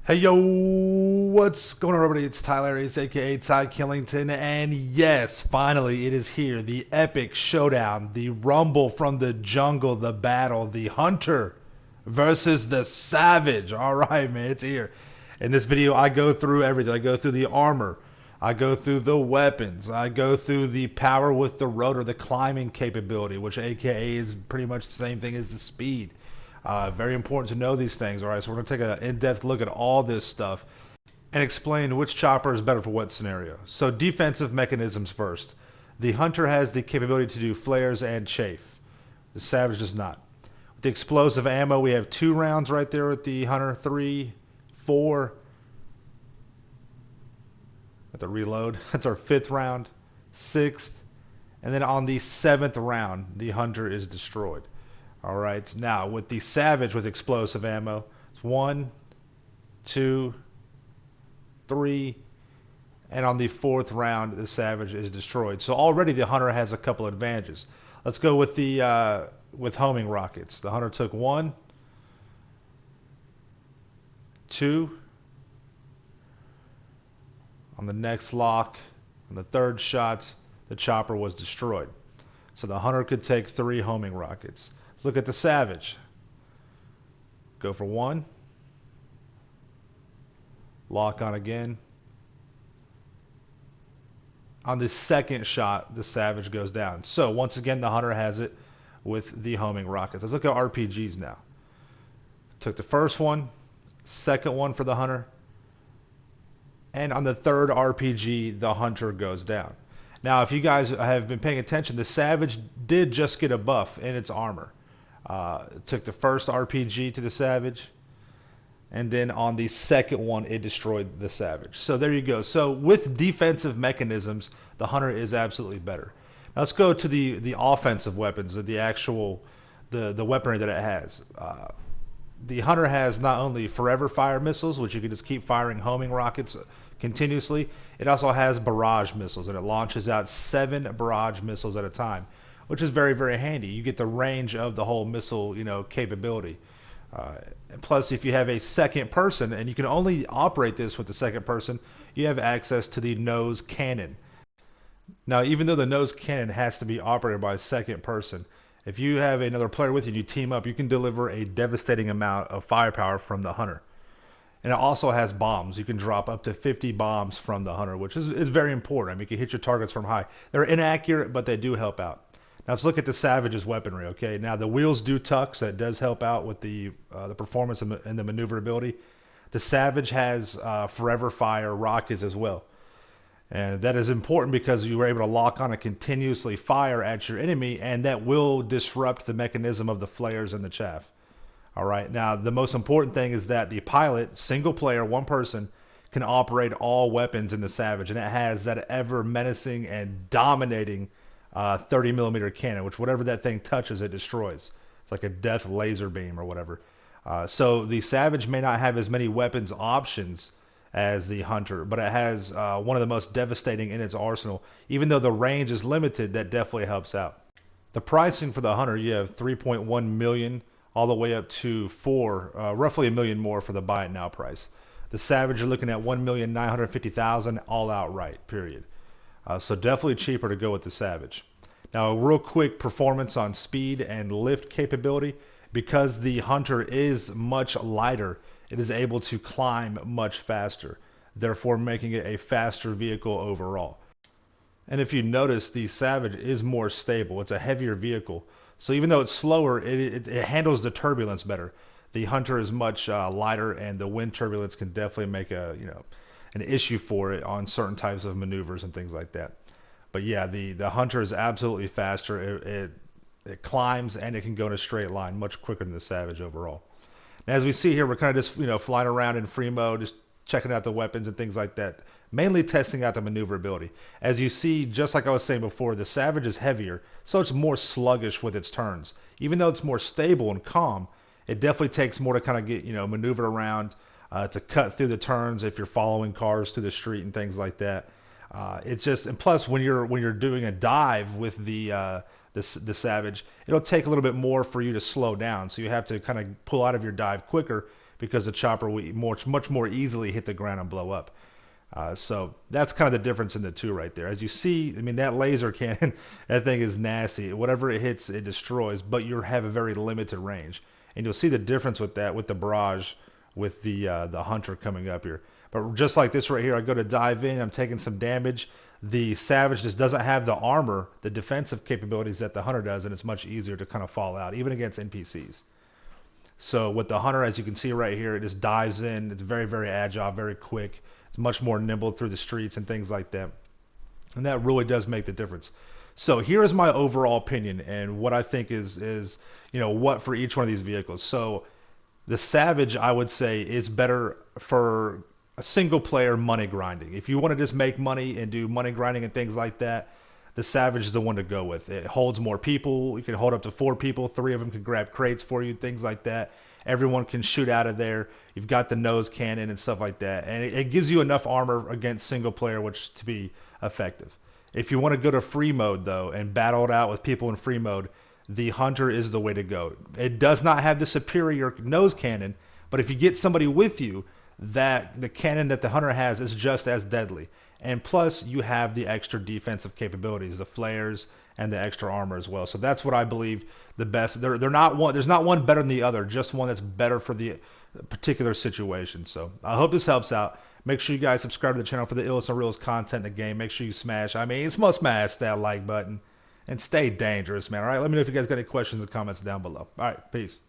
Hey yo, what's going on everybody? It's Tyler Ace, aka Ty Killington, and yes, finally it is here. The epic showdown, the rumble from the jungle, the battle, the hunter versus the savage. Alright, man, it's here. In this video, I go through everything. I go through the armor, I go through the weapons, I go through the power with the rotor, the climbing capability, which aka is pretty much the same thing as the speed. Very important to know these things. All right, so we're going to take an in-depth look at all this stuff and explain which chopper is better for what scenario. So defensive mechanisms first. The Hunter has the capability to do flares and chafe. The Savage does not. With the explosive ammo, we have 2 rounds right there with the Hunter, 3, 4. At the reload, that's our 5th round, 6th, and then on the 7th round, the Hunter is destroyed. All right, now with the Savage with explosive ammo, it's 1, 2, 3, and on the 4th round, the Savage is destroyed. So already the Hunter has a couple advantages. Let's go with the with homing rockets. The Hunter took 1, 2. On the next lock, on the 3rd shot, the chopper was destroyed. So the Hunter could take 3 homing rockets. Let's look at the Savage. Go for 1. Lock on again. On the 2nd shot, the Savage goes down. So once again, the Hunter has it with the homing rockets. Let's look at RPGs now. Took the first one, 2nd one for the Hunter, and on the 3rd RPG, the Hunter goes down. Now, if you guys have been paying attention, the Savage did just get a buff in its armor. It took the first RPG to the Savage, and then on the 2nd one, it destroyed the Savage. So there you go. So with defensive mechanisms, the Hunter is absolutely better. Now let's go to the offensive weapons, the actual the weaponry that it has. The Hunter has not only forever fire missiles, which you can just keep firing homing rockets continuously. It also has barrage missiles, and it launches out 7 barrage missiles at a time, which is very, very handy. You get the range of the whole missile, capability. Plus, if you have a second person, and you can only operate this with the second person, you have access to the nose cannon. Now, even though the nose cannon has to be operated by a second person, if you have another player with you and you team up, you can deliver a devastating amount of firepower from the Hunter. And it also has bombs. You can drop up to 50 bombs from the Hunter, which is very important. I mean, you can hit your targets from high. They're inaccurate, but they do help out. Now let's look at the Savage's weaponry. Okay, now the wheels do tuck, so it does help out with the performance and the maneuverability. The Savage has forever fire rockets as well. And that is important because you were able to lock on and continuously fire at your enemy, and that will disrupt the mechanism of the flares and the chaff. All right, now the most important thing is that the pilot, single player, one person, can operate all weapons in the Savage, and it has that ever menacing and dominating 30 millimeter cannon, which whatever that thing touches, it destroys. It's like a death laser beam or whatever. So the Savage may not have as many weapons options as the Hunter, but it has one of the most devastating in its arsenal. Even though the range is limited, that definitely helps out. The pricing for the Hunter, you have 3.1 million all the way up to 4, roughly a million more for the buy it now price. The Savage, you're looking at 1,950,000 all outright, period. So definitely cheaper to go with the Savage. Now, a real quick performance on speed and lift capability. Because the Hunter is much lighter, it is able to climb much faster, therefore making it a faster vehicle overall. And if you notice, the Savage is more stable. It's a heavier vehicle. So even though it's slower, it handles the turbulence better. The Hunter is much lighter, and the wind turbulence can definitely make an issue for it on certain types of maneuvers and things like that. But yeah, the Hunter is absolutely faster. It climbs, and it can go in a straight line much quicker than the Savage overall. And as we see here, we're kind of just flying around in free mode, just checking out the weapons and things like that, mainly testing out the maneuverability. As you see, just like I was saying before, the Savage is heavier, so it's more sluggish with its turns. Even though it's more stable and calm, it definitely takes more to kind of get maneuver around, to cut through the turns if you're following cars through the street and things like that. It's just, and plus when you're doing a dive with the Savage, it'll take a little bit more for you to slow down. So you have to kind of pull out of your dive quicker because the chopper will much more easily hit the ground and blow up. So that's kind of the difference in the two right there. As you see, I mean, that laser cannon, that thing is nasty. Whatever it hits, it destroys, but you have a very limited range. And you'll see the difference with that, with the barrage, with the Hunter coming up here. But just like this right here, I go to dive in, I'm taking some damage. The Savage just doesn't have the armor, the defensive capabilities that the Hunter does, and it's much easier to kind of fall out, even against NPCs. So with the Hunter, as you can see right here, it just dives in. It's very, very agile, very quick. It's much more nimble through the streets and things like that. And that really does make the difference. So here is my overall opinion and what I think is what for each one of these vehicles. So the Savage, I would say, is better for a single player money grinding. If you want to just make money and do money grinding and things like that, the Savage is the one to go with. It holds more people. You can hold up to 4 people. 3 of them can grab crates for you, things like that. Everyone can shoot out of there. You've got the nose cannon and stuff like that. And it gives you enough armor against single player, which to be effective. If you want to go to free mode, though, and battle it out with people in free mode, the Hunter is the way to go. It does not have the superior nose cannon, but if you get somebody with you, that the cannon that the Hunter has is just as deadly. And plus, you have the extra defensive capabilities, the flares and the extra armor as well. So that's what I believe the best. They're not one. There's not one better than the other. Just one that's better for the particular situation. So I hope this helps out. Make sure you guys subscribe to the channel for the illest and realest content in the game. Make sure you smash. I mean, it's must smash that like button and stay dangerous, man. All right. Let me know if you guys got any questions or comments down below. All right. Peace.